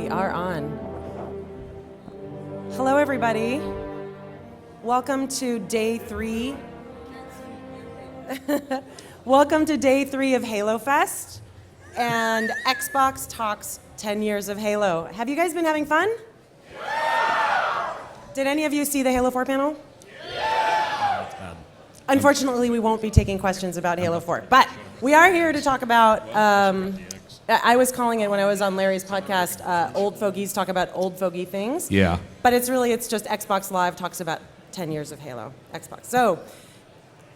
We are on. Hello, everybody. Welcome to day 3. Welcome to day 3 of Halo Fest and Xbox Talks 10 years of Halo. Have you guys been having fun? Yeah! Did any of you see the Halo 4 panel? Yeah! Unfortunately, we won't be taking questions about Halo 4, but we are here to talk about, I was calling it when I was on Larry's podcast, old fogies talk about old fogey things. Yeah. But it's just Xbox Live talks about 10 years of Halo, Xbox. So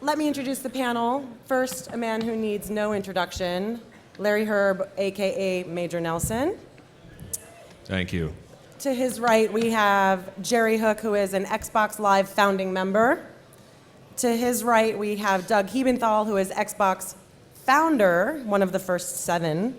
let me introduce the panel. First, a man who needs no introduction, Larry Herb, AKA Major Nelson. Thank you. To his right, we have Jerry Hook, who is an Xbox Live founding member. To his right, we have Doug Hebenthal, who is Xbox founder, one of the first 7.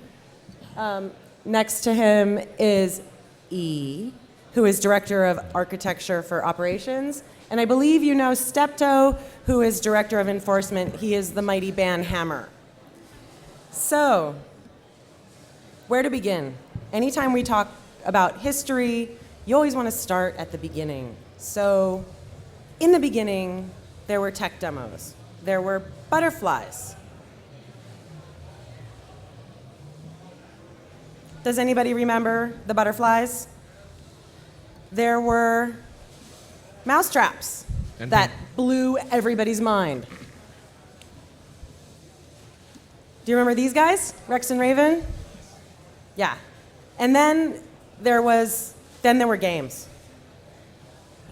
Next to him is E, who is Director of Architecture for Operations. And I believe you know Steptoe, who is Director of Enforcement. He is the mighty Ban Hammer. So, where to begin? Anytime we talk about history, you always want to start at the beginning. So, in the beginning, there were tech demos. There were butterflies. Does anybody remember the butterflies? There were mousetraps that blew everybody's mind. Do you remember these guys? Rex and Raven? Yeah. And then there were games.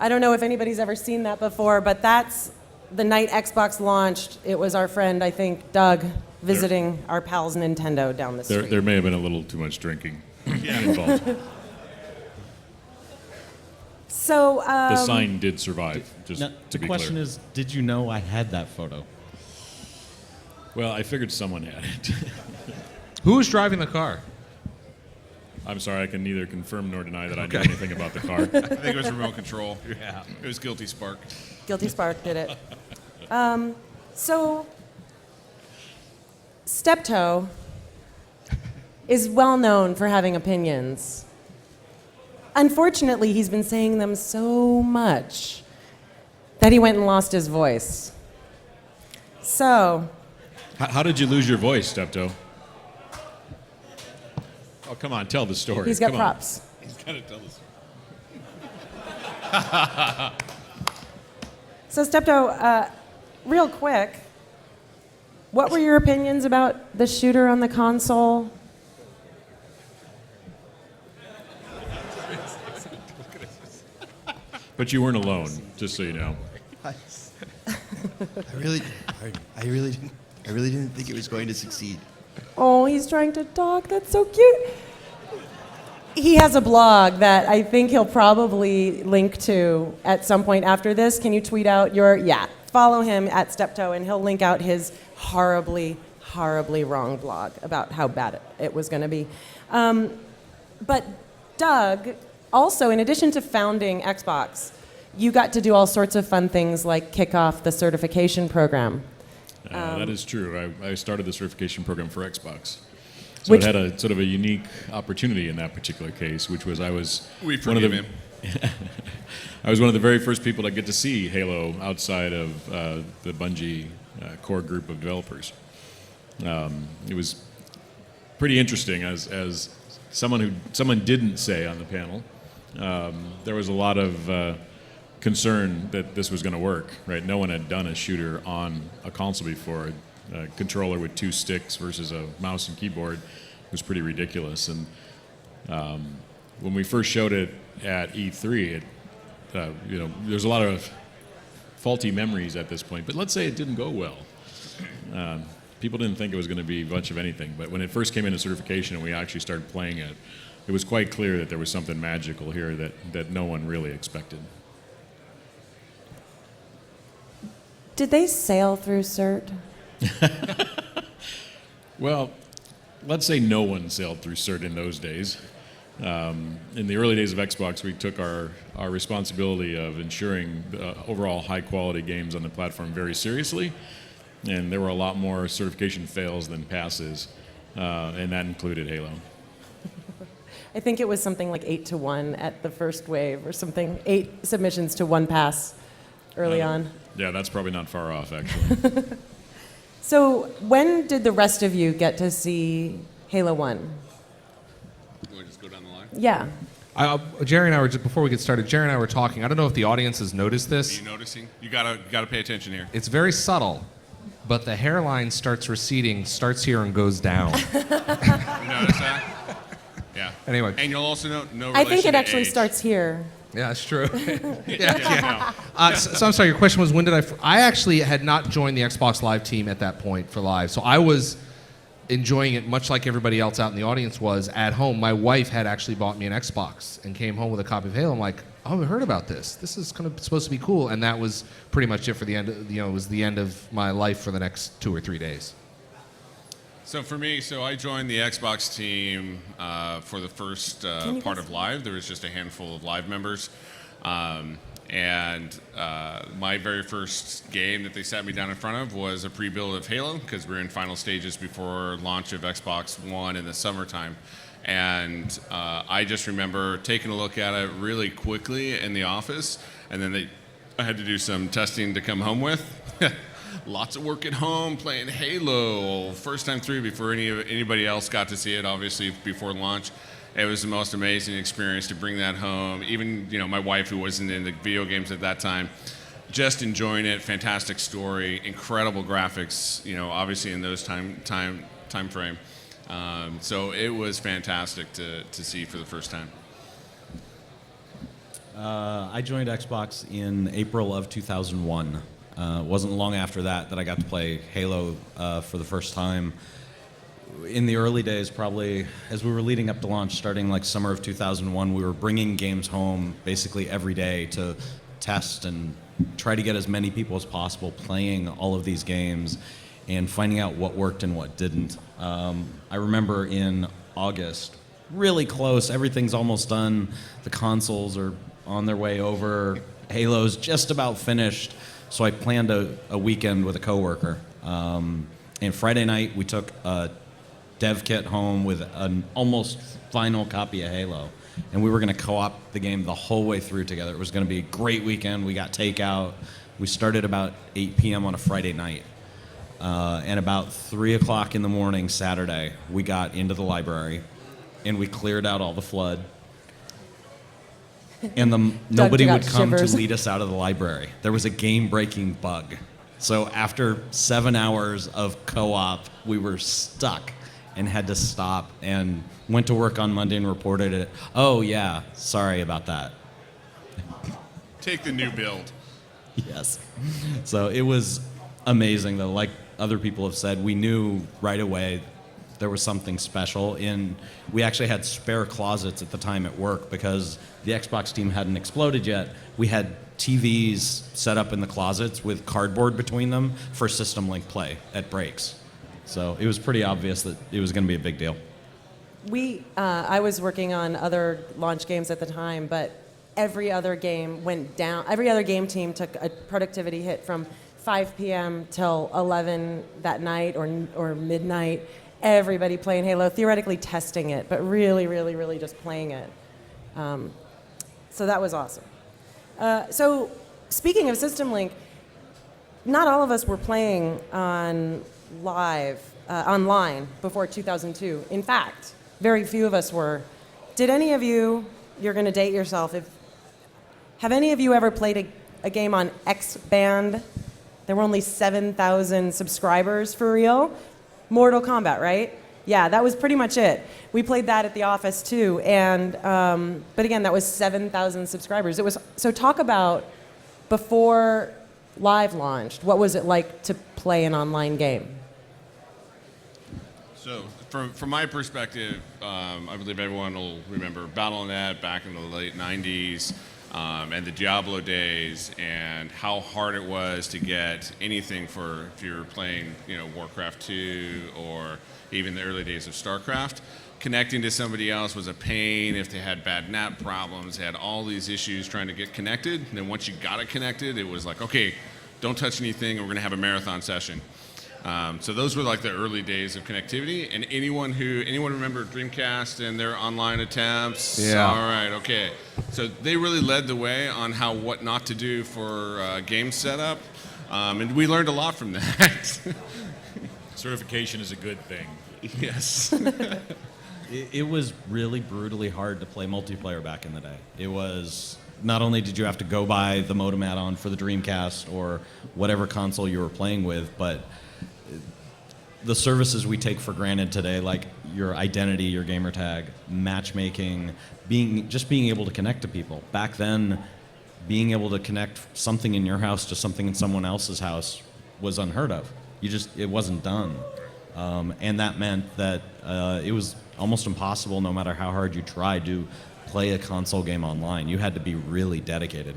I don't know if anybody's ever seen that before, but that's the night Xbox launched. It was our friend, I think, Doug, visiting our pals Nintendo down the street. There may have been a little too much drinking involved. So the sign did survive. The question is, did you know I had that photo? Well, I figured someone had it. Who was driving the car? I'm sorry, I can neither confirm nor deny that I know anything about the car. I think it was remote control. Yeah, it was Guilty Spark. Guilty Spark did it. So Steptoe is well known for having opinions. Unfortunately, he's been saying them so much that he went and lost his voice. So... How did you lose your voice, Steptoe? Oh, come on, tell the story. He's got props. He's got to tell the story. So Steptoe, real quick, what were your opinions about the shooter on the console? But you weren't alone, just so you know. I really didn't think it was going to succeed. Oh, he's trying to talk. That's so cute. He has a blog that I think he'll probably link to at some point after this. Can you tweet out follow him at Steptoe, and he'll link out his horribly, horribly wrong blog about how bad it was going to be. But Doug, also, in addition to founding Xbox, you got to do all sorts of fun things like kick off the certification program. That is true. I started the certification program for Xbox. So it had a sort of a unique opportunity in that particular case, which was I was one of the very first people to get to see Halo outside of the Bungie core group of developers. It was pretty interesting as someone didn't say on the panel. There was a lot of concern that this was going to work, right? No one had done a shooter on a console before. A controller with 2 sticks versus a mouse and keyboard was pretty ridiculous. And when we first showed it at E3, there's a lot of faulty memories at this point. But let's say it didn't go well. People didn't think it was going to be much of anything. But when it first came into certification and we actually started playing it, it was quite clear that there was something magical here that no one really expected. Did they sail through CERT? Well, let's say no one sailed through CERT in those days. In the early days of Xbox, we took our responsibility of ensuring overall high-quality games on the platform very seriously, and there were a lot more certification fails than passes, and that included Halo. I think it was something like 8-1 at the first wave or something. 8 submissions to 1 pass early on. Yeah, that's probably not far off, actually. So when did the rest of you get to see Halo 1? You want to just go down the line? Yeah. Jerry and I were just before we get started. Jerry and I were talking. I don't know if the audience has noticed Are this. you noticing? You gotta pay attention here. It's very subtle, but the hairline starts receding, starts here and goes down. You notice that? Yeah. Anyway. And you'll also note no I relation think it to actually age. starts here. Yeah, that's true. Yeah. So I'm sorry. Your question was when did I actually had not joined the Xbox Live team at that point for Live, so I was enjoying it much like everybody else out in the audience was at home. My wife had actually bought me an Xbox and came home with a copy of Halo. I'm like, oh, I heard about this. This is supposed to be cool, and that was pretty much it for the end. It was the end of my life for the next 2 or 3 days. So for me, I joined the Xbox team for the first part of Live. There was just a handful of Live members. And my very first game that they sat me down in front of was a pre-build of Halo, because we're in final stages before launch of Xbox One in the summertime. And I just remember taking a look at it really quickly in the office, and then I had to do some testing to come home with. Lots of work at home playing Halo, first time through before anybody else got to see it, obviously before launch. It was the most amazing experience to bring that home. Even my wife, who wasn't into video games at that time, just enjoying it. Fantastic story, incredible graphics. Obviously in those time frame. So it was fantastic to see for the first time. I joined Xbox in April of 2001. It wasn't long after that I got to play Halo for the first time. In the early days, probably as we were leading up to launch, starting like summer of 2001, we were bringing games home basically every day to test and try to get as many people as possible playing all of these games and finding out what worked and what didn't. I remember in August, really close, everything's almost done, the consoles are on their way over, Halo's just about finished, so I planned a weekend with a coworker. And Friday night, we took a dev kit home with an almost final copy of Halo, and we were going to co-op the game the whole way through together. It was going to be a great weekend. We got takeout. We started about 8 p.m. on a Friday night, and about 3 o'clock in the morning Saturday, we got into the library, and we cleared out all the flood, and nobody would come to lead us out of the library. There was a game-breaking bug. So after 7 hours of co-op, we were stuck and had to stop and went to work on Monday and reported it. Oh, yeah, sorry about that. Take the new build. Yes. So it was amazing, though. Like other people have said, we knew right away there was something special. We actually had spare closets at the time at work because the Xbox team hadn't exploded yet. We had TVs set up in the closets with cardboard between them for system link play at breaks. So it was pretty obvious that it was going to be a big deal. I was working on other launch games at the time, but every other game went down. Every other game team took a productivity hit from 5 p.m. till 11 that night or midnight. Everybody playing Halo, theoretically testing it, but really, really, really just playing it. So that was awesome. So speaking of System Link, not all of us were playing on online before 2002. In fact, very few of us were. Did any of you, you're going to date yourself, have any of you ever played a game on X-Band? There were only 7,000 subscribers for real. Mortal Kombat, right? Yeah, that was pretty much it. We played that at the office too, and but again, that was 7,000 subscribers. So talk about before Live launched. What was it like to play an online game? So from my perspective, I believe everyone will remember Battle.net back in the late 90s. And the Diablo days, and how hard it was to get anything if you were playing, Warcraft 2 or even the early days of StarCraft. Connecting to somebody else was a pain. If they had bad NAT problems, they had all these issues trying to get connected. And then once you got it connected, it was like, okay, don't touch anything, and we're going to have a marathon session. So those were like the early days of connectivity. And anyone remember Dreamcast and their online attempts? Yeah. All right. Okay. So they really led the way on what not to do for game setup, and we learned a lot from that. Certification is a good thing. Yes. It was really brutally hard to play multiplayer back in the day. It was, not only did you have to go buy the modem add-on for the Dreamcast or whatever console you were playing with, but the services we take for granted today, like your identity, your gamer tag, matchmaking, being able to connect to people. Back then, being able to connect something in your house to something in someone else's house was unheard of. It wasn't done. And that meant that it was almost impossible, no matter how hard you tried, to play a console game online. You had to be really dedicated.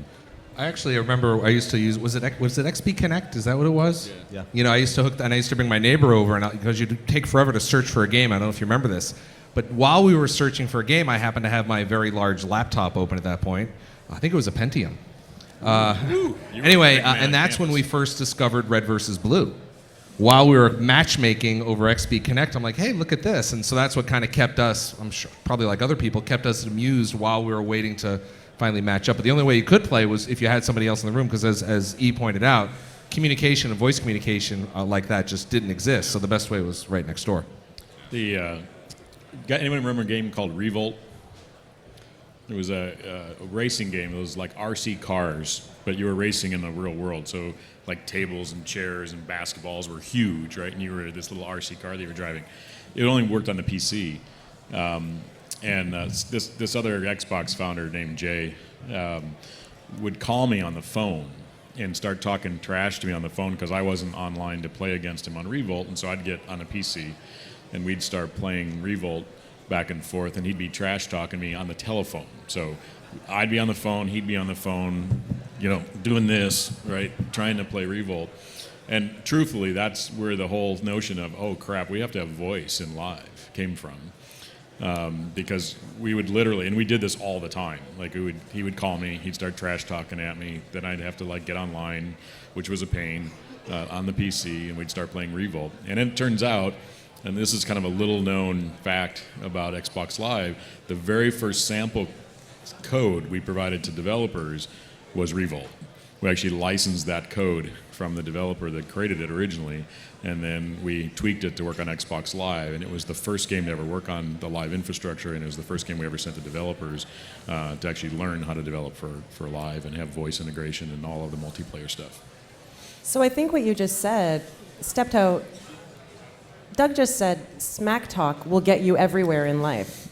I actually remember I used to use, was it XP Connect? Is that what it was? Yeah. You know, I used to bring my neighbor over, and because you'd take forever to search for a game. I don't know if you remember this. But while we were searching for a game, I happened to have my very large laptop open at that point. I think it was a Pentium. Anyway, and that's when we first discovered Red versus Blue. While we were matchmaking over XP Connect, I'm like, hey, look at this. And so that's what kind of kept us, I'm sure, probably like other people, kept us amused while we were waiting to finally match up. But the only way you could play was if you had somebody else in the room, because as E pointed out, communication and voice communication like that just didn't exist. So the best way was right next door. Anyone remember a game called Revolt? It was a racing game. It was like RC cars, but you were racing in the real world. So like tables and chairs and basketballs were huge, right? And you were this little RC car that you were driving. It only worked on the PC. And this other Xbox founder named Jay would call me on the phone and start talking trash to me on the phone because I wasn't online to play against him on Revolt. And so I'd get on a PC and we'd start playing Revolt back and forth, and he'd be trash talking me on the telephone. So I'd be on the phone, he'd be on the phone, doing this, right, trying to play Revolt. And truthfully, that's where the whole notion of, oh crap, we have to have voice in live came from. Because we would literally, and we did this all the time. Like he would call me, he'd start trash talking at me, then I'd have to get online, which was a pain, on the PC, and we'd start playing Revolt. And it turns out, and this is kind of a little known fact about Xbox Live, the very first sample code we provided to developers was Revolt. We actually licensed that code from the developer that created it originally, and then we tweaked it to work on Xbox Live, and it was the first game to ever work on the live infrastructure, and it was the first game we ever sent to developers to actually learn how to develop for live and have voice integration and all of the multiplayer stuff. So I think what you just said, Steptoe, Doug just said, smack talk will get you everywhere in life.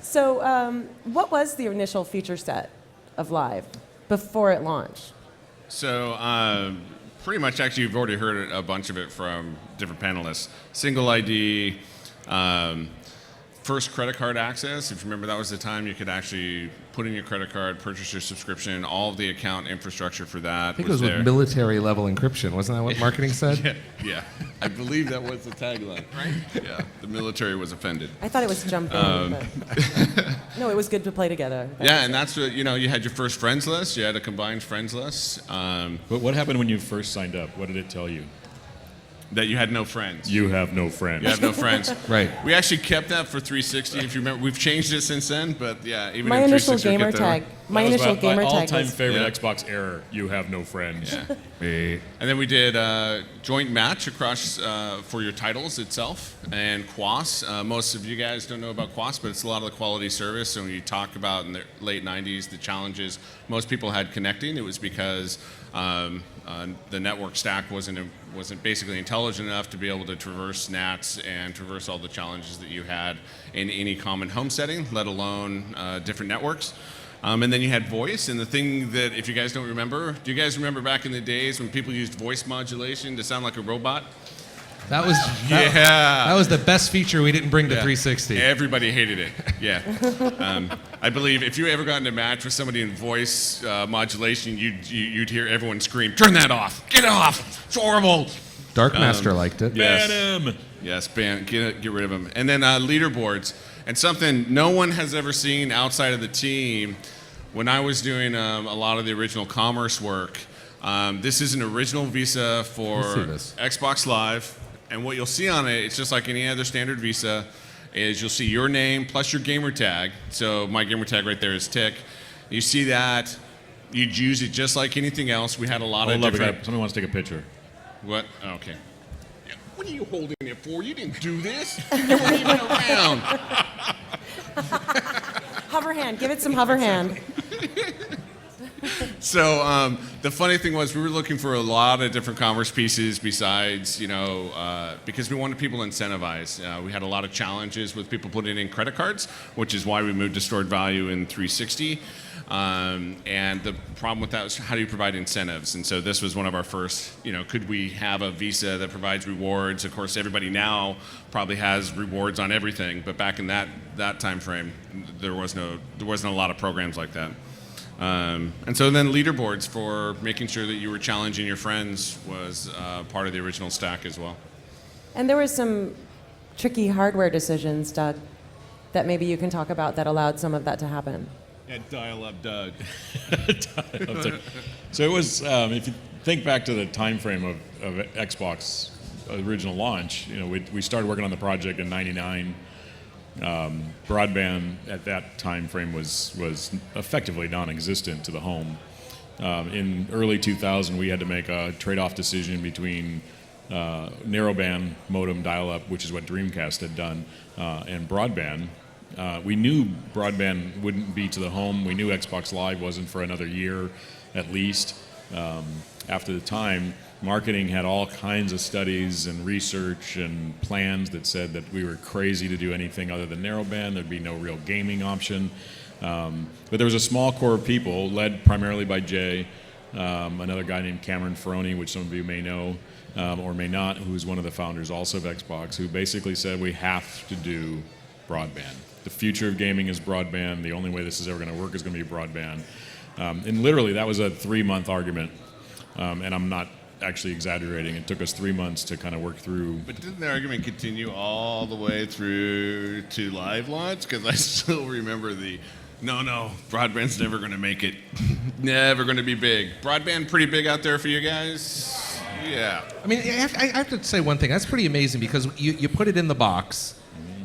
So what was the initial feature set of Live before it launched? So pretty much, actually, you've already heard a bunch of it from different panelists. Single ID, first credit card access. If you remember, that was the time you could actually put in your credit card, purchase your subscription. All of the account infrastructure for that I think it was there. with military level encryption. Wasn't that what marketing said? Yeah, I believe that was the tagline. Right? Yeah, the military was offended. I thought it was jump in, but no, it was good to play together. Yeah, and that's what, you had your first friends list. You had a combined friends list. But what happened when you first signed up? What did it tell you? That you had no friends. You have no friends. You have no friends. Right. We actually kept that for 360. If you remember, we've changed it since then. But yeah, even My in initial 360 gamer we'll get there. tag. My That was initial my gamer tag all-time was favorite Yeah. Xbox error. You have no friends. Yeah. Me. And then we did joint match across for your titles itself and Quas. Most of you guys don't know about Quas, but it's a lot of the quality service. So when you talk about in the late 90s, the challenges most people had connecting, it was because the network stack wasn't basically intelligent enough to be able to traverse NATs and traverse all the challenges that you had in any common home setting, let alone different networks. And then you had voice, and the thing that, if you guys don't remember, do you guys remember back in the days when people used voice modulation to sound like a robot? That was that was the best feature we didn't bring to 360. Everybody hated it. Yeah. I believe if you ever got in a match with somebody in voice modulation, you'd hear everyone scream, "Turn that off! Get it off! It's horrible!" Darkmaster liked it. Yes. Ban him. Yes, get rid of them. And then leaderboards. And something no one has ever seen outside of the team when I was doing a lot of the original commerce work, this is an original Visa for Let's see this. Xbox Live. And what you'll see on it, it's just like any other standard Visa, is you'll see your name plus your gamer tag. So my gamer tag right there is Tick. You see that, you'd use it just like anything else. We had a lot of different... Somebody wants to take a picture. What? Oh, okay. Yeah, what are you holding it for? You didn't do this. You weren't even around. Hover hand. Give it some hover hand. So the funny thing was we were looking for a lot of different commerce pieces besides, because we wanted people to incentivize. We had a lot of challenges with people putting in credit cards, which is why we moved to stored value in 360. And the problem with that was how do you provide incentives? And so this was one of our first, could we have a Visa that provides rewards? Of course, everybody now probably has rewards on everything, but back in that time frame, there wasn't a lot of programs like that. And so then leaderboards for making sure that you were challenging your friends was part of the original stack as well. And there were some tricky hardware decisions, Doug, that maybe you can talk about that allowed some of that to happen. Yeah, dial-up Doug. So it was, if you think back to the time frame of Xbox original launch, we started working on the project in '99. Broadband at that time frame was effectively non-existent to the home. In early 2000, we had to make a trade-off decision between narrowband modem dial-up, which is what Dreamcast had done, and broadband. We knew broadband wouldn't be to the home. We knew Xbox Live wasn't for another year at least. After the time, marketing had all kinds of studies and research and plans that said that we were crazy to do anything other than narrowband. There'd be no real gaming option. But there was a small core of people, led primarily by Jay, another guy named Cameron Ferroni, which some of you may know or may not, who's one of the founders also of Xbox, who basically said we have to do broadband. The future of gaming is broadband. The only way this is ever going to work is going to be broadband. And literally, that was a 3-month argument. And I'm not actually exaggerating. It took us 3 months to kind of work through. But didn't the argument continue all the way through to live launch? Because I still remember no, broadband's never going to make it. Never going to be big. Broadband pretty big out there for you guys? Yeah. I mean, I have to say one thing. That's pretty amazing because you put it in the box,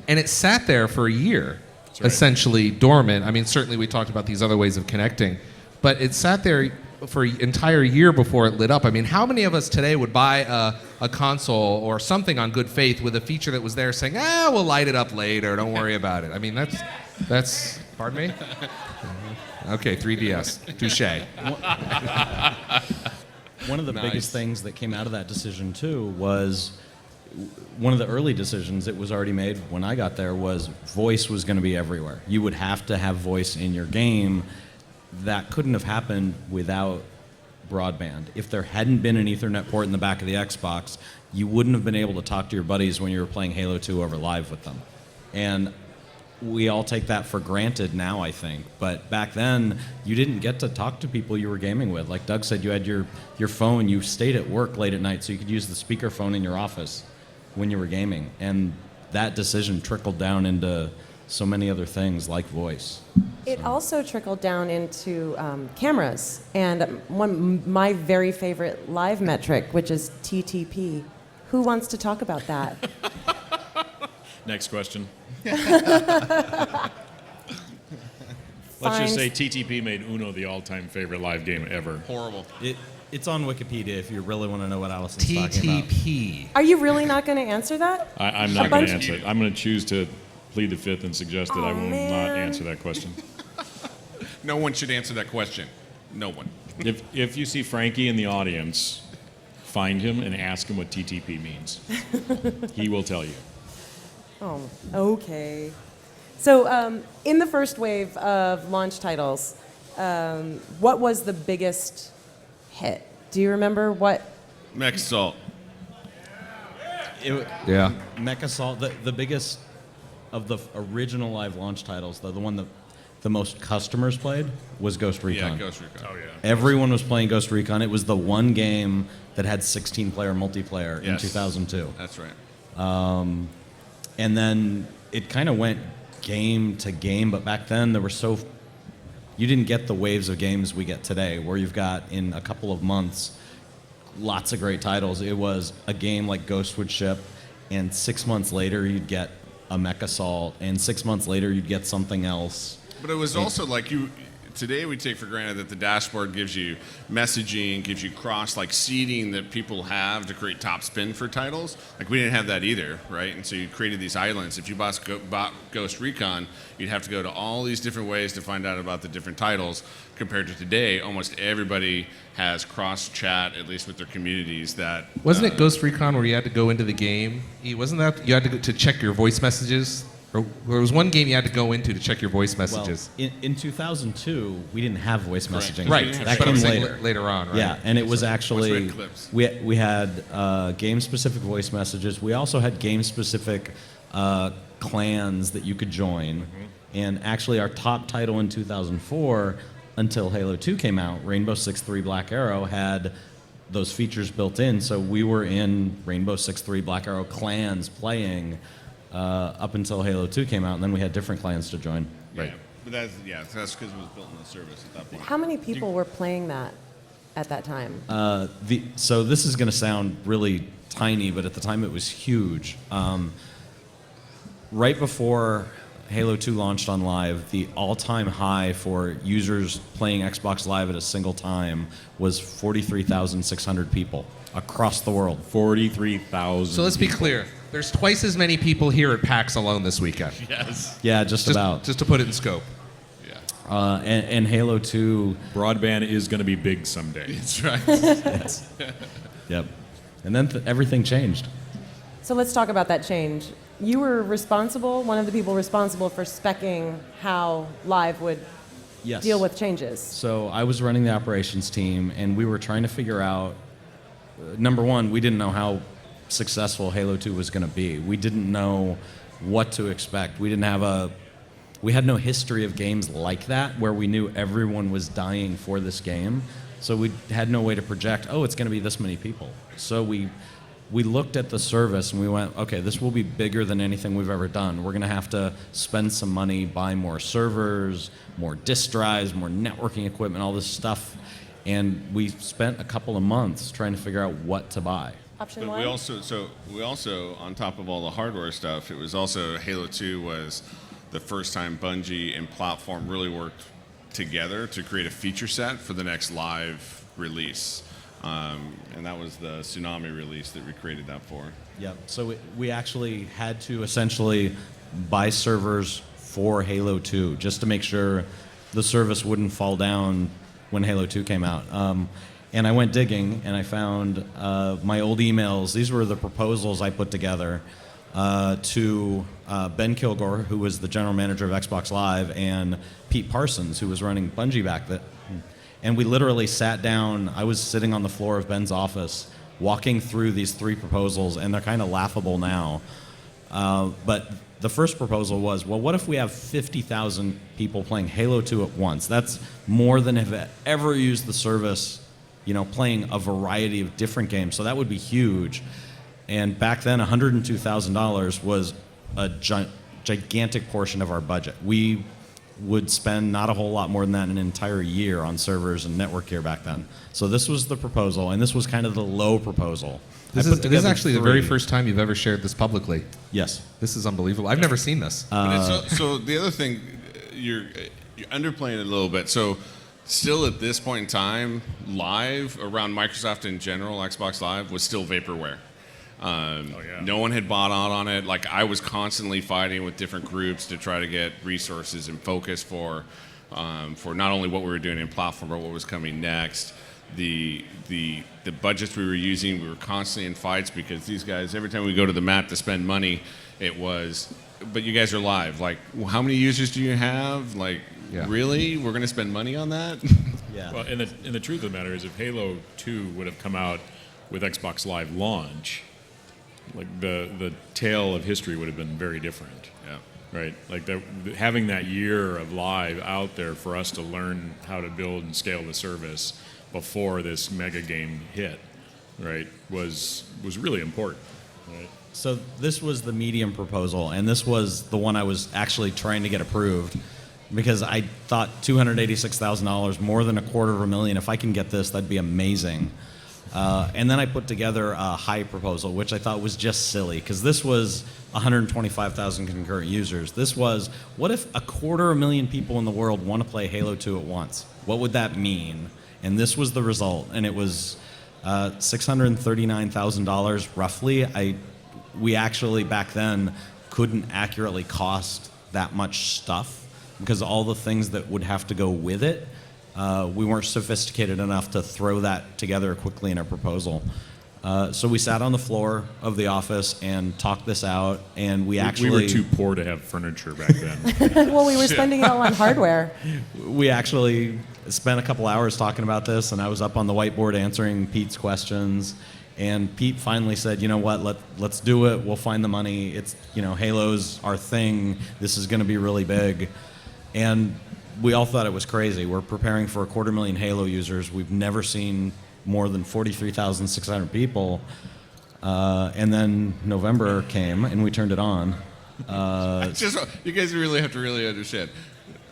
and it sat there for a year, right. essentially dormant. I mean, certainly we talked about these other ways of connecting, but it sat there for an entire year before it lit up. I mean, how many of us today would buy a console or something on good faith with a feature that was there saying, we'll light it up later, don't worry about it. I mean, that's pardon me? Okay, 3DS, touche. One of the biggest things that came out of that decision, too, was one of the early decisions that was already made when I got there was voice was going to be everywhere. You would have to have voice in your game. That couldn't have happened without broadband. If there hadn't been an Ethernet port in the back of the Xbox, you wouldn't have been able to talk to your buddies when you were playing Halo 2 over live with them. And we all take that for granted now, I think. But back then, you didn't get to talk to people you were gaming with. Like Doug said, you had your phone, you stayed at work late at night so you could use the speakerphone in your office when you were gaming. And that decision trickled down into so many other things like voice. It also trickled down into cameras, and my very favorite live metric, which is TTP. Who wants to talk about that? Next question. Let's just say TTP made Uno the all-time favorite live game ever. Horrible. It's on Wikipedia if you really want to know what Allison's talking about. TTP. Are you really not going to answer that? I'm not going to answer it. I'm going to choose to plead the fifth and suggest that I will not answer that question. No one should answer that question. No one. If you see Frankie in the audience, find him and ask him what TTP means. He will tell you. Oh, okay. So, in the first wave of launch titles, what was the biggest hit? Do you remember what? Mech Assault. Yeah. Mech Assault, the biggest of the original live launch titles, the one that the most customers played was Ghost Recon. Yeah, Ghost Recon. Oh, yeah. Everyone was playing Ghost Recon. It was the one game that had 16-player multiplayer in Yes. 2002. That's right. And then it kind of went game to game, but back then there were you didn't get the waves of games we get today, where you've got in a couple of months lots of great titles. It was a game like Ghost would ship, and 6 months later you'd get a Mech Assault, and 6 months later you'd get something else. But it was also like today we take for granted that the dashboard gives you messaging, gives you seeding that people have to create top spin for titles. Like we didn't have that either, right? And so you created these islands. If you bought Ghost Recon, you'd have to go to all these different ways to find out about the different titles. Compared to today, almost everybody has cross chat, at least with their communities. That Wasn't it Ghost Recon where you had to go into the game? Wasn't that you had to go to check your voice messages? Or there was one game you had to go into to check your voice messages. Well, in 2002, we didn't have voice messaging. Right, That but I'm came saying later. later on, right? Yeah, and it was actually Voice clips. we had game-specific voice messages. We also had game-specific clans that you could join. And actually, our top title in 2004, until Halo 2 came out, Rainbow Six 3 Black Arrow had those features built in. So we were in Rainbow Six 3 Black Arrow clans playing up until Halo 2 came out, and then we had different clans to join. Right. But that's because it was built in the service at that point. How many people were playing that at that time? So this is going to sound really tiny, but at the time it was huge. Right before Halo 2 launched on Live, the all-time high for users playing Xbox Live at a single time was 43,600 people across the world. 43,000. So let's be clear. There's twice as many people here at PAX alone this weekend. Yes. Yeah, just about. Just to put it in scope. Yeah. And Halo 2, Broadband is going to be big someday. That's right. yes. Yep. And then everything changed. So let's talk about that change. You were one of the people responsible for speccing how Live would Yes. deal with changes. So I was running the operations team, and we were trying to figure out, number one, we didn't know how successful Halo 2 was going to be. We didn't know what to expect. We had no history of games like that where we knew everyone was dying for this game. So we had no way to project, it's going to be this many people. So we looked at the service and we went, okay, this will be bigger than anything we've ever done. We're going to have to spend some money, buy more servers, more disk drives, more networking equipment, all this stuff. And we spent a couple of months trying to figure out what to buy. Option But one? we also, on top of all the hardware stuff, it was also Halo 2 was the first time Bungie and Platform really worked together to create a feature set for the next Live release. And that was the Tsunami release that we created that for. Yep. So we actually had to essentially buy servers for Halo 2 just to make sure the service wouldn't fall down when Halo 2 came out. And I went digging and I found my old emails. These were the proposals I put together to Ben Kilgore, who was the general manager of Xbox Live, and Pete Parsons, who was running Bungie back then. And we literally sat down. I was sitting on the floor of Ben's office walking through these three proposals, and they're kind of laughable now. But the first proposal was, well, what if we have 50,000 people playing Halo 2 at once? That's more than have ever used the service, playing a variety of different games. So that would be huge. And back then, $102,000 was a gigantic portion of our budget. We would spend not a whole lot more than that in an entire year on servers and network gear back then. So this was the proposal, and this was kind of the low proposal. This is actually the very first time you've ever shared this publicly. Yes. This is unbelievable. I've never seen this. But so the other thing, you're underplaying it a little bit. So still at this point in time, Live, around Microsoft in general, Xbox Live, was still vaporware. No one had bought out on it. Like, I was constantly fighting with different groups to try to get resources and focus for not only what we were doing in platform, but what was coming next. The budgets we were using, we were constantly in fights because these guys, every time we go to the mat to spend money, it was, but you guys are Live. Like, well, how many users do you have? Like, really? We're going to spend money on that? Yeah. Well, and the truth of the matter is, if Halo 2 would have come out with Xbox Live launch, like the tale of history would have been very different. Yeah. Right? Like having that year of Live out there for us to learn how to build and scale the service before this mega game hit, right, was really important. Right? So this was the medium proposal, and this was the one I was actually trying to get approved. because I thought $286,000, more than $250,000. If I can get this, that'd be amazing. And then I put together a high proposal, which I thought was just silly, because this was 125,000 concurrent users. This was, what if 250,000 people in the world want to play Halo 2 at once? What would that mean? And this was the result, and it was $639,000 roughly. We actually back then couldn't accurately cost that much stuff because all the things that would have to go with it. We weren't sophisticated enough to throw that together quickly in a proposal. So we sat on the floor of the office and talked this out, and we were too poor to have furniture back then. Well, we were spending it all on hardware. We actually spent a couple hours talking about this, and I was up on the whiteboard answering Pete's questions. And Pete finally said, you know what, let's do it. We'll find the money. It's, Halo's our thing. This is going to be really big. And we all thought it was crazy. We're preparing for 250,000 Halo users. We've never seen more than 43,600 people. And then November came, and we turned it on. You guys really have to really understand.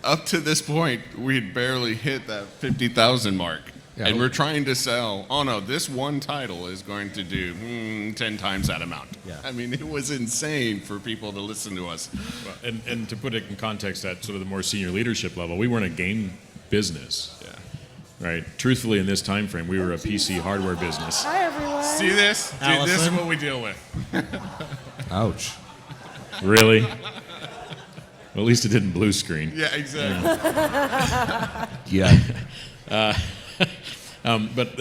Up to this point, we had barely hit that 50,000 mark. Yeah. And we're trying to sell, this one title is going to do 10 times that amount. Yeah. I mean, it was insane for people to listen to us. Well, and to put it in context at sort of the more senior leadership level, we weren't a game business. Yeah. Right. Truthfully, in this time frame, we were a PC hardware business. Hi, everyone. See this? Dude, this is Allison? what we deal with. Ouch. Really? Well, at least it didn't blue screen. Yeah, exactly. Yeah. But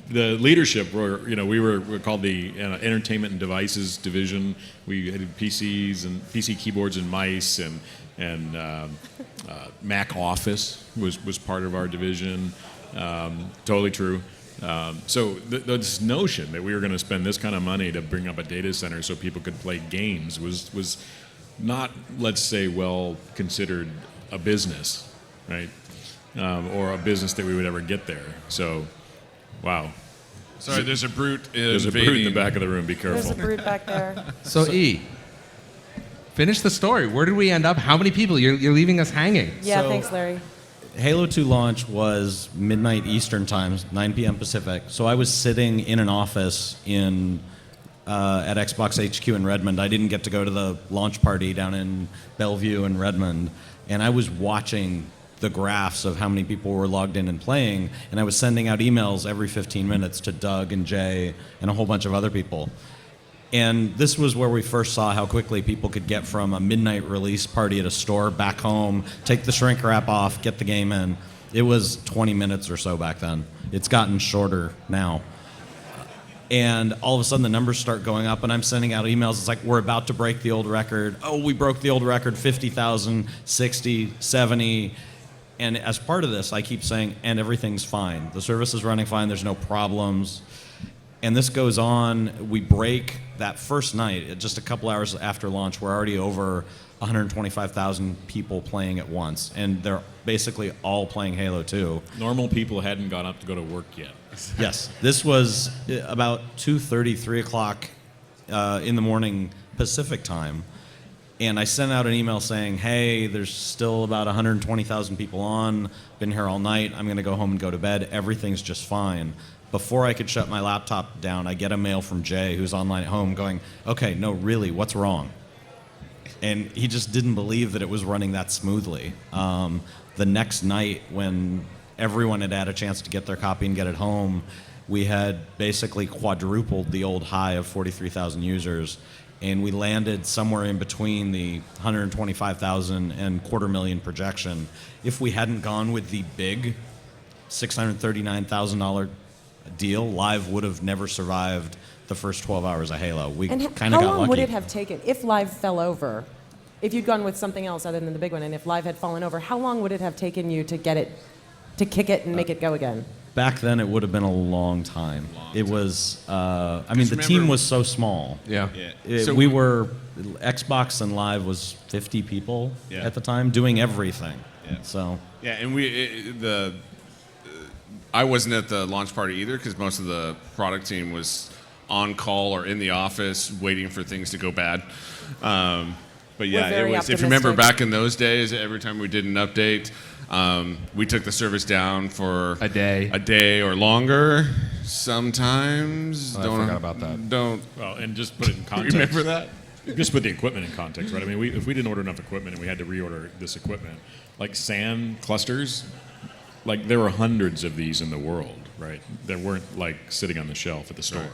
the leadership we were called the Entertainment and Devices Division. We had PCs and PC keyboards and mice, and Mac Office was part of our division. Totally true. So this notion that we were going to spend this kind of money to bring up a data center so people could play games was not, let's say, well considered a business, right? Or a business that we would ever get there. So, wow. Sorry, there's a brute There's a brute in the back of the room. Be There's careful. a brute back there. So E, finish the story. Where did we end up? How many people? You're leaving us hanging. Yeah, So- thanks, Larry. Halo 2 launch was midnight Eastern time, 9 p.m. Pacific. So I was sitting in an office at Xbox HQ in Redmond. I didn't get to go to the launch party down in Bellevue and Redmond. And I was watching the graphs of how many people were logged in and playing. And I was sending out emails every 15 minutes to Doug and Jay and a whole bunch of other people. And this was where we first saw how quickly people could get from a midnight release party at a store back home, take the shrink wrap off, get the game in. It was 20 minutes or so back then. It's gotten shorter now. And all of a sudden the numbers start going up, and I'm sending out emails. It's like, we're about to break the old record. Oh, we broke the old record, 50,000, 60, 70. And as part of this, I keep saying, and everything's fine. The service is running fine. There's no problems. And this goes on. We break that first night, just a couple hours after launch, we're already over 125,000 people playing at once. And they're basically all playing Halo 2. Normal people hadn't gone up to go to work yet. Yes. This was about 2:30, 3 o'clock in the morning Pacific time. And I sent out an email saying, hey, there's still about 120,000 people on. Been here all night. I'm going to go home and go to bed. Everything's just fine. Before I could shut my laptop down, I get a mail from Jay, who's online at home, going, okay, no, really, what's wrong? And he just didn't believe that it was running that smoothly. The next night, when everyone had a chance to get their copy and get it home, we had basically quadrupled the old high of 43,000 users. And we landed somewhere in between the 125,000 and 250,000 projection. If we hadn't gone with the big $639,000 deal, Live would have never survived the first 12 hours of Halo. We And kind of how got long lucky. would it have taken, if Live fell over, if you'd gone with something else other than the big one, and if Live had fallen over, how long would it have taken you to get it, to kick it and make it go again? Back then, it would have been a long time. It was, I mean, the team was so small. Yeah. We were, Xbox and Live was 50 people Yeah. at the time doing everything. Yeah. So, Yeah, and I wasn't at the launch party either because most of the product team was on call or in the office waiting for things to go bad. But But yeah, it very was. If you remember optimistic. back in those days, every time we did an update, we took the service down for A day. or longer. Sometimes. I forgot about that. Don't Well, and just put it in context. remember that. Just put the equipment in context, right? I mean, if we didn't order enough equipment and we had to reorder this equipment, like sand clusters, like there were hundreds of these in the world, right? That weren't like sitting on the shelf at the store. Right.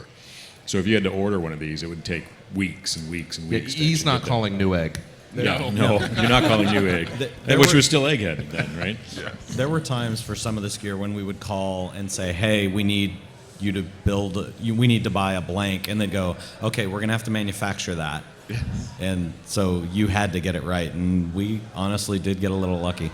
So if you had to order one of these, it would take weeks and weeks and Yeah, weeks. to he's actually not get that. calling Newegg. Yeah, no, you're not calling Newegg, there which were- was still Egghead then, right? There were times for some of this gear when we would call and say, "Hey, we need you to we need to buy a blank," and they'd go, "Okay, we're gonna have to manufacture that." And so you had to get it right, and we honestly did get a little lucky.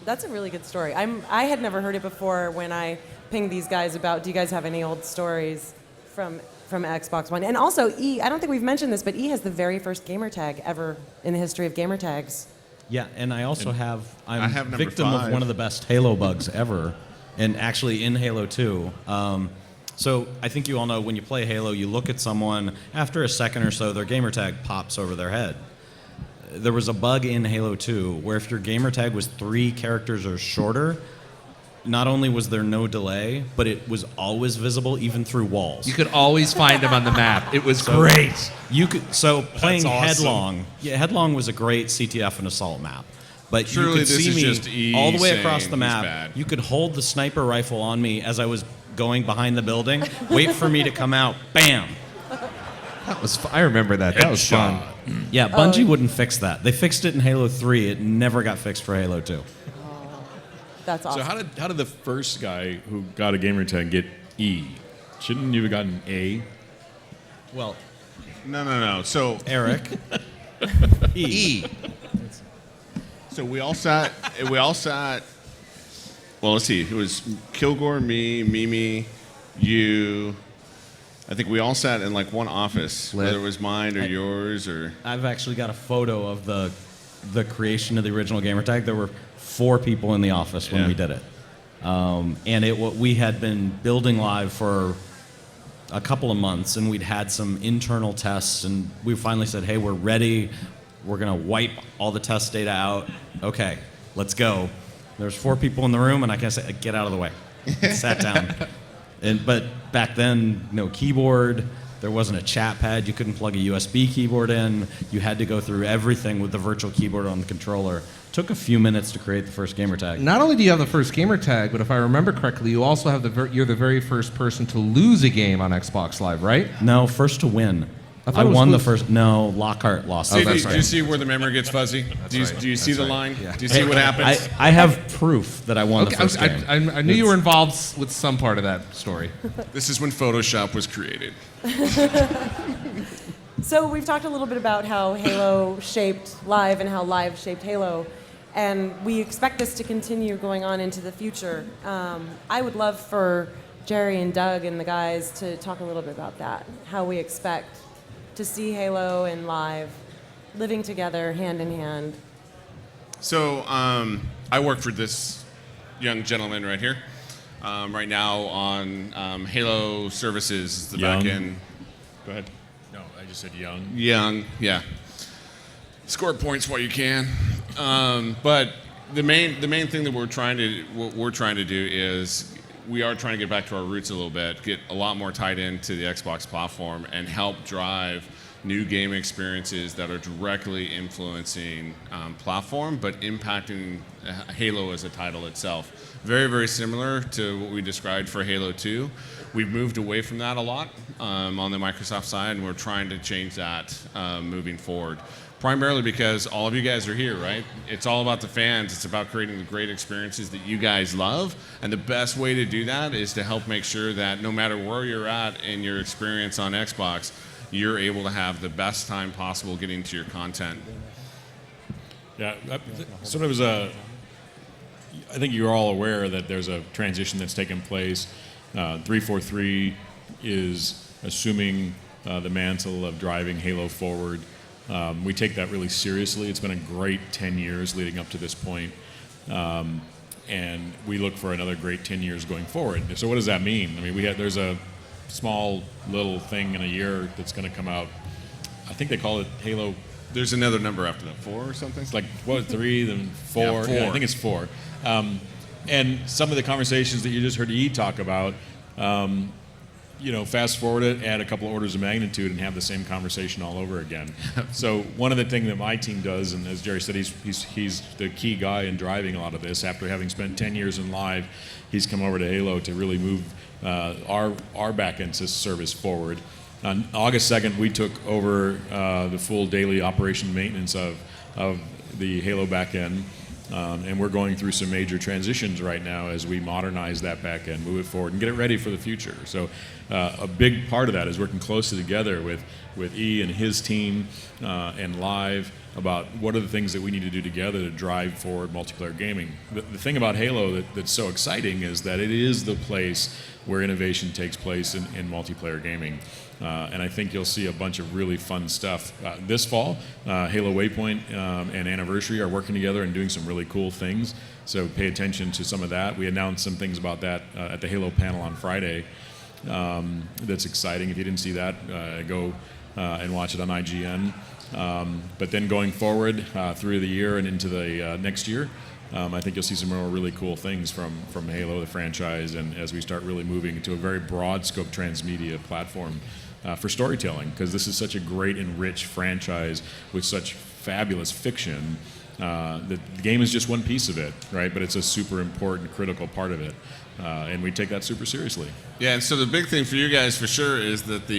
That's a really good story. I had never heard it before when I pinged these guys about, do you guys have any old stories from Xbox One? And also, I don't think we've mentioned this, but has the very first gamer tag ever in the history of gamer tags. Yeah, and I also I'm I have number victim of 5. one of the best Halo bugs ever, and actually in Halo 2. So I think you all know when you play Halo, you look at someone, after a second or so, their gamer tag pops over their head. There was a bug in Halo 2 where if your gamer tag was 3 characters or shorter, not only was there no delay, but it was always visible even through walls. You could always find him on the map. It was great. You could playing awesome. Headlong. Yeah, Headlong was a great CTF and assault map. But Truly, you could this see is me just E all the way saying across the he's map. bad. You could hold the sniper rifle on me as I was going behind the building, wait for me to come out, bam. That was. I remember that. That was fun. Yeah, Bungie wouldn't fix that. They fixed it in Halo 3. It never got fixed for Halo 2. That's awesome. So how did the first guy who got a gamer tag get E? Shouldn't you have gotten A? Well, No. So Eric. E. So we all sat. Well, let's see. It was Kilgore, me, Mimi, you. I think we all sat in like one office, Lit. whether it was mine or yours or. I've actually got a photo of the creation of the original gamer tag. There were 4 people in the office when Yeah. we did it, and we had been building live for a couple of months, and we'd had some internal tests, and we finally said, "Hey, we're ready. We're gonna wipe all the test data out. Okay, let's go." There's 4 people in the room, and I kind of said, "Get out of the way." Sat down, but back then, no keyboard. There wasn't a chat pad. You couldn't plug a USB keyboard in. You had to go through everything with the virtual keyboard on the controller. Took a few minutes to create the first gamer tag. Not only do you have the first gamer tag, but if I remember correctly, you also have you're the very first person to lose a game on Xbox Live, right? No, first to win. I thought I it was won the lose. first. No, Lockhart lost. See, the do, first do you see where the memory gets fuzzy? Do you see the line? Do you see what happens? I have proof that I won the Okay, first game. I knew you were involved with some part of that story. This is when Photoshop was created. So we've talked a little bit about how Halo shaped Live and how Live shaped Halo, and we expect this to continue going on into the future. I would love for Jerry and Doug and the guys to talk a little bit about that, how we expect to see Halo and Live living together hand in hand. So I work for this young gentleman right here. Right now on Halo Services, the Young? back end. Go ahead. No, I just said young. Young, yeah. Score points while you can. But the main thing that we're trying to do is we are trying to get back to our roots a little bit, get a lot more tied into the Xbox platform, and help drive new game experiences that are directly influencing platform, but impacting Halo as a title itself. Very, very similar to what we described for Halo 2. We've moved away from that a lot on the Microsoft side, and we're trying to change that moving forward. Primarily because all of you guys are here, right? It's all about the fans. It's about creating the great experiences that you guys love. And the best way to do that is to help make sure that no matter where you're at in your experience on Xbox, you're able to have the best time possible getting to your content. Yeah, sort of as a. I think you're all aware that there's a transition that's taken place. 343 is assuming the mantle of driving Halo forward. We take that really seriously. It's been a great 10 years leading up to this point. And we look for another great 10 years going forward. So what does that mean? I mean, there's a small little thing in a year that's going to come out. I think they call it Halo There's another number after that, 4 or something. It's like, what, 3, then 4? Yeah, 4. I think it's 4. And some of the conversations that you just heard E talk about, fast forward it, add a couple of orders of magnitude, and have the same conversation all over again. So one of the things that my team does, and as Jerry said, he's the key guy in driving a lot of this. After having spent 10 years in live, he's come over to Halo to really move our back-end service forward. On August 2nd, we took over the full daily operation maintenance of the Halo back-end. And we're going through some major transitions right now as we modernize that back end, move it forward, and get it ready for the future. So a big part of that is working closely together with E and his team and Live about what are the things that we need to do together to drive forward multiplayer gaming. The thing about Halo that's so exciting is that it is the place where innovation takes place in multiplayer gaming. And I think you'll see a bunch of really fun stuff this fall. Halo Waypoint and Anniversary are working together and doing some really cool things. So pay attention to some of that. We announced some things about that at the Halo panel on Friday. That's exciting. If you didn't see that, go and watch it on IGN. But then going forward through the year and into the next year, I think you'll see some more really cool things from Halo, the franchise, and as we start really moving to a very broad scope transmedia platform for storytelling, because this is such a great and rich franchise with such fabulous fiction. The game is just one piece of it, right? But it's a super important, critical part of it, and we take that super seriously. Yeah, and so the big thing for you guys for sure is that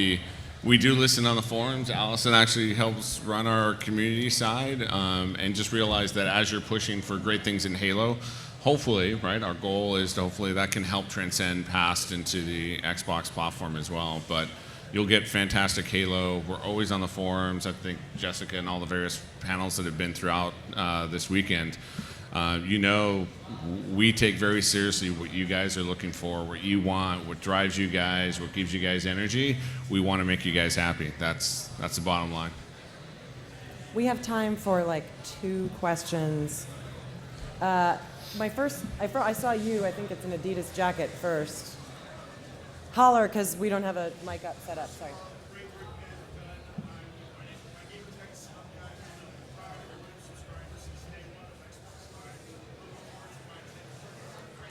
we do listen on the forums. Allison actually helps run our community side, and just realize that as you're pushing for great things in Halo, hopefully, right, our goal is to hopefully that can help transcend past into the Xbox platform as well. But you'll get fantastic Halo. We're always on the forums. I think Jessica and all the various panels that have been throughout this weekend, we take very seriously what you guys are looking for, what you want, what drives you guys, what gives you guys energy. We want to make you guys happy. That's the bottom line. We have time for like 2 questions. I saw you. I think it's an Adidas jacket first. Holler, because we don't have a mic up set up. Sorry.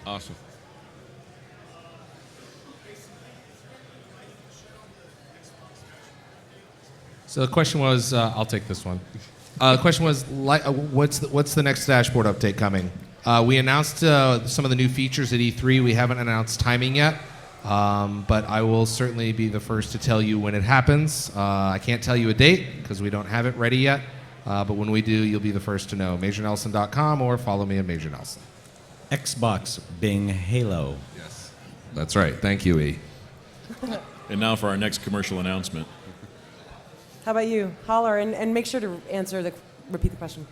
Awesome. So the question was, I'll take this one. The question was, what's the next dashboard update coming? We announced some of the new features at E3. We haven't announced timing yet, but I will certainly be the first to tell you when it happens. I can't tell you a date because we don't have it ready yet, but when we do, you'll be the first to know. MajorNelson.com or follow me at Major Nelson. Xbox Bing Halo. Yes. That's right. Thank you, E. And now for our next commercial announcement. How about you? Holler, and make sure to repeat the question.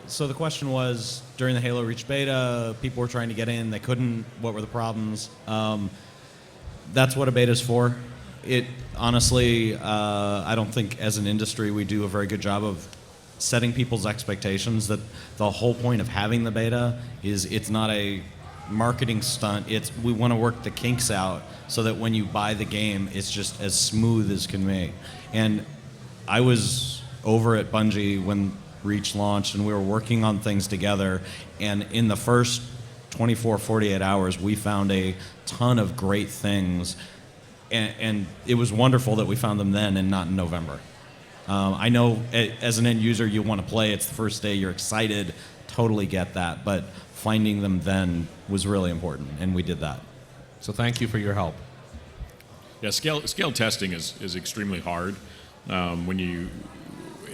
So the question was, during the Halo Reach beta, people were trying to get in, they couldn't. What were the problems? That's what a beta is for. It honestly, I don't think as an industry we do a very good job of setting people's expectations. That the whole point of having the beta is it's not a marketing stunt. It's we want to work the kinks out so that when you buy the game, it's just as smooth as can be. And I was over at Bungie when Reach launched, and we were working on things together. And in the first 24, 48 hours, we found a ton of great things. And it was wonderful that we found them then and not in November. I know as an end user, you want to play. It's the first day. You're excited. Totally get that. But finding them then was really important, and we did that. So thank you for your help. Yeah, scale testing is extremely hard when you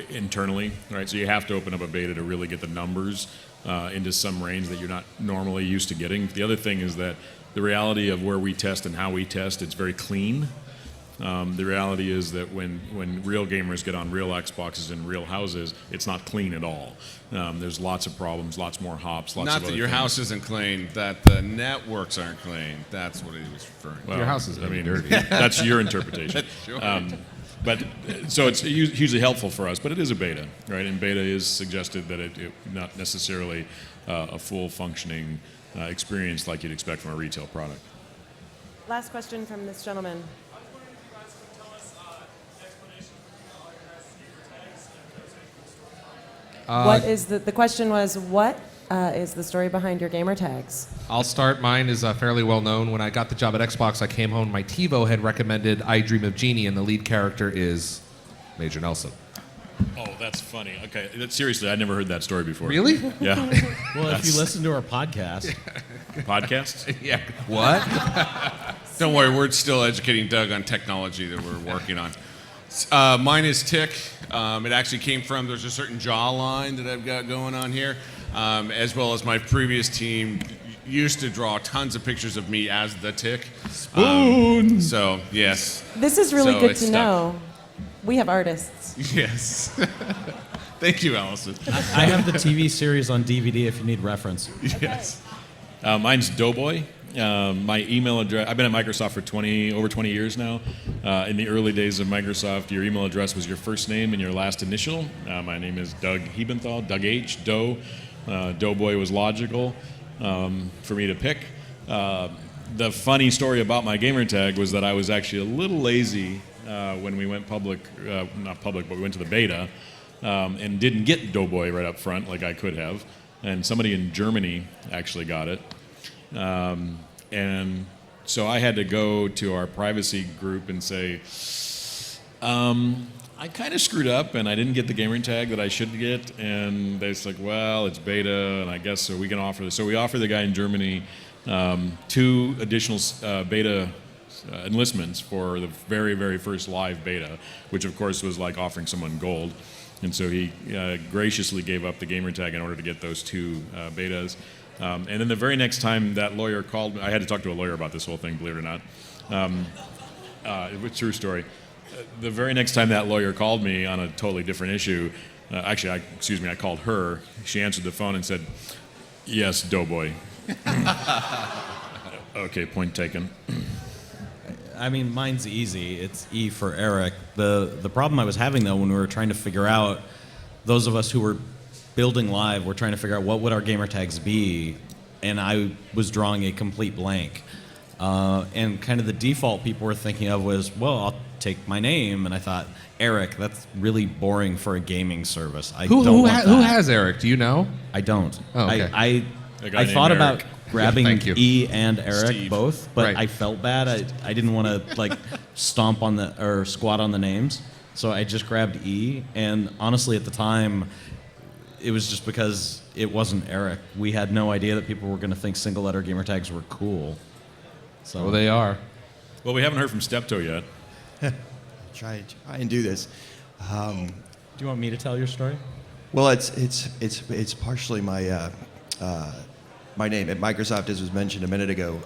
internally, right? So you have to open up a beta to really get the numbers into some range that you're not normally used to getting. The other thing is that the reality of where we test and how we test, it's very clean. The reality is that when real gamers get on real Xboxes in real houses, it's not clean at all. There's lots of problems, lots more hops, lots Not of that other your things. house isn't clean, that the networks aren't clean. That's what he was referring to. Well, Your house is I mean, dirty. that's your interpretation. Sure. But so it's hugely helpful for us, but it is a beta, right? And beta is suggested that it not necessarily a full functioning experience like you'd expect from a retail product. Last question from this gentleman. What is the question was, what is the story behind your gamer tags? I'll start. Mine is fairly well known. When I got the job at Xbox, I came home. My TiVo had recommended I Dream of Jeannie, and the lead character is Major Nelson. Oh, that's funny. Okay, seriously, I'd never heard that story before. Really? Yeah. Well, if you listen to our podcast, Podcast? Yeah. What? Don't worry, we're still educating Doug on technology that we're working on. Mine is Tick. It actually came from, there's a certain jawline that I've got going on here, as well as my previous team used to draw tons of pictures of me as the Tick. Spoon. So, yes. This is really So good it's to stuck. know. We have artists. Yes. Thank you, Allison. I have the TV series on DVD if you need reference. Yes. Mine's Doughboy. My email address, I've been at Microsoft for over 20 years now. In the early days of Microsoft, your email address was your first name and your last initial. My name is Doug Hiebenthal, Doug H. Doe. Doughboy was logical for me to pick. The funny story about my gamer tag was that I was actually a little lazy when we went public, not public, but we went to the beta, and didn't get Doughboy right up front like I could have. And somebody in Germany actually got it. And so I had to go to our privacy group and say, I kind of screwed up and I didn't get the gamer tag that I should get. And they're like, well, it's beta, and I guess so we can offer this. So we offer the guy in Germany 2 additional beta enlistments for the very, very first live beta, which of course was like offering someone gold. And so he graciously gave up the gamer tag in order to get those 2 betas. And then the very next time that lawyer called me, I had to talk to a lawyer about this whole thing, believe it or not. It was a true story. The very next time that lawyer called me on a totally different issue, I called her. She answered the phone and said, yes, Doughboy. Okay, point taken. I mean, mine's easy. It's E for Eric. The problem I was having, though, when we were trying to figure out, those of us who were building live, were trying to figure out what would our gamer tags be, and I was drawing a complete blank. And kind of the default people were thinking of was, well, I'll take my name, and I thought, Eric, that's really boring for a gaming service. Who has Eric? Do you know? I don't. Oh, okay. A guy I named thought about Eric. grabbing Thank you. E and Eric Steve. both, but Right. I felt bad. I didn't want to like stomp on or squat on the names, so I just grabbed E. And honestly, at the time, it was just because it wasn't Eric. We had no idea that people were going to think single-letter gamer tags were cool. So Oh, they are. Well, we haven't heard from Steptoe yet. Try and do this. do you want me to tell your story? Well, it's partially my my name at Microsoft, as was mentioned a minute ago.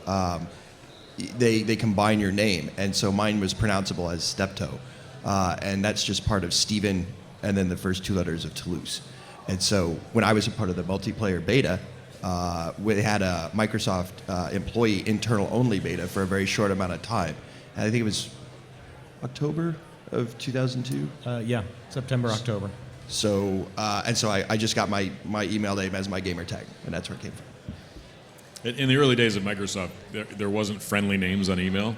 They combine your name, and so mine was pronounceable as Steptoe, and that's just part of Stephen, and then the first 2 letters of Toulouse. And so when I was a part of the multiplayer beta, we had a Microsoft employee internal only beta for a very short amount of time, and I think it was October of 2002. Yeah, September, October. So I just got my email name as my gamer tag, and that's where it came from. In the early days of Microsoft, there wasn't friendly names on email.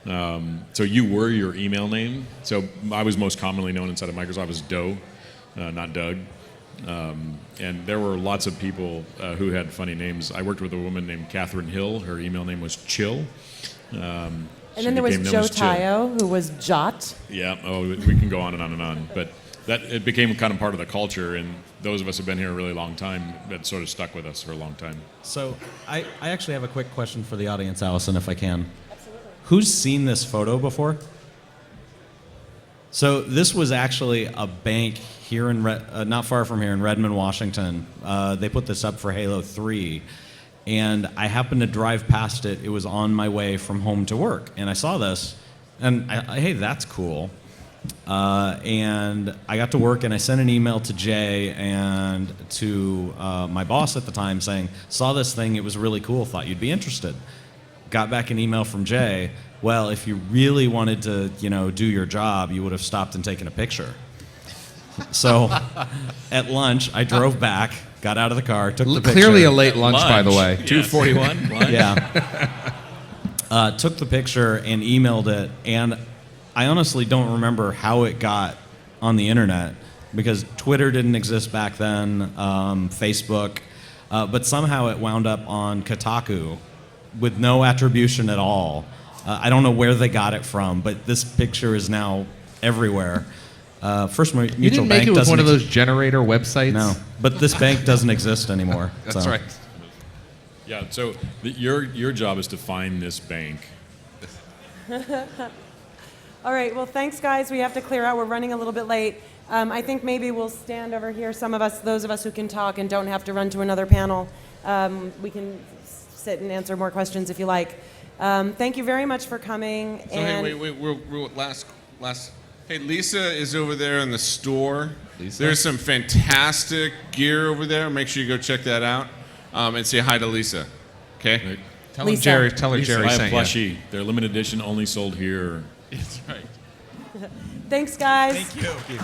So you were your email name. So I was most commonly known inside of Microsoft as Doe, not Doug. And there were lots of people who had funny names. I worked with a woman named Catherine Hill. Her email name was Chill. And then there was Joe Tayo, who was Jot. Yeah, we can go on and on and on. But it became kind of part of the culture, and those of us who have been here a really long time, that sort of stuck with us for a long time. So I actually have a quick question for the audience, Allison, if I can. Absolutely. Who's seen this photo before? So this was actually a bank here in not far from here in Redmond, Washington. They put this up for Halo 3, and I happened to drive past it. It was on my way from home to work, and I saw this, and hey, that's cool. And I got to work, and I sent an email to Jay and to my boss at the time saying, saw this thing, it was really cool, thought you'd be interested. Got back an email from Jay, well, if you really wanted to, do your job, you would have stopped and taken a picture. So at lunch, I drove back, got out of the car, took the picture. Clearly a late lunch, by the way. 2:41. Lunch. Yeah. Took the picture and emailed it, and I honestly don't remember how it got on the internet because Twitter didn't exist back then, Facebook, but somehow it wound up on Kotaku with no attribution at all. I don't know where they got it from, but this picture is now everywhere. First Mutual You didn't make Bank it with doesn't one of those generator websites? No, but this bank doesn't exist anymore. That's so. right. Yeah. So your job is to find this bank. All right, well, thanks, guys. We have to clear out. We're running a little bit late. I think maybe we'll stand over here. Some of us, those of us who can talk and don't have to run to another panel, we can sit and answer more questions if you like. Thank you very much for coming. So hey, wait, we're last. Hey, Lisa is over there in the store. Lisa? There's some fantastic gear over there. Make sure you go check that out, and say hi to Lisa. Okay. Tell her Lisa. Jerry I have sent you. plushie. They're limited edition, only sold here. That's right. Thanks, guys. Thank you.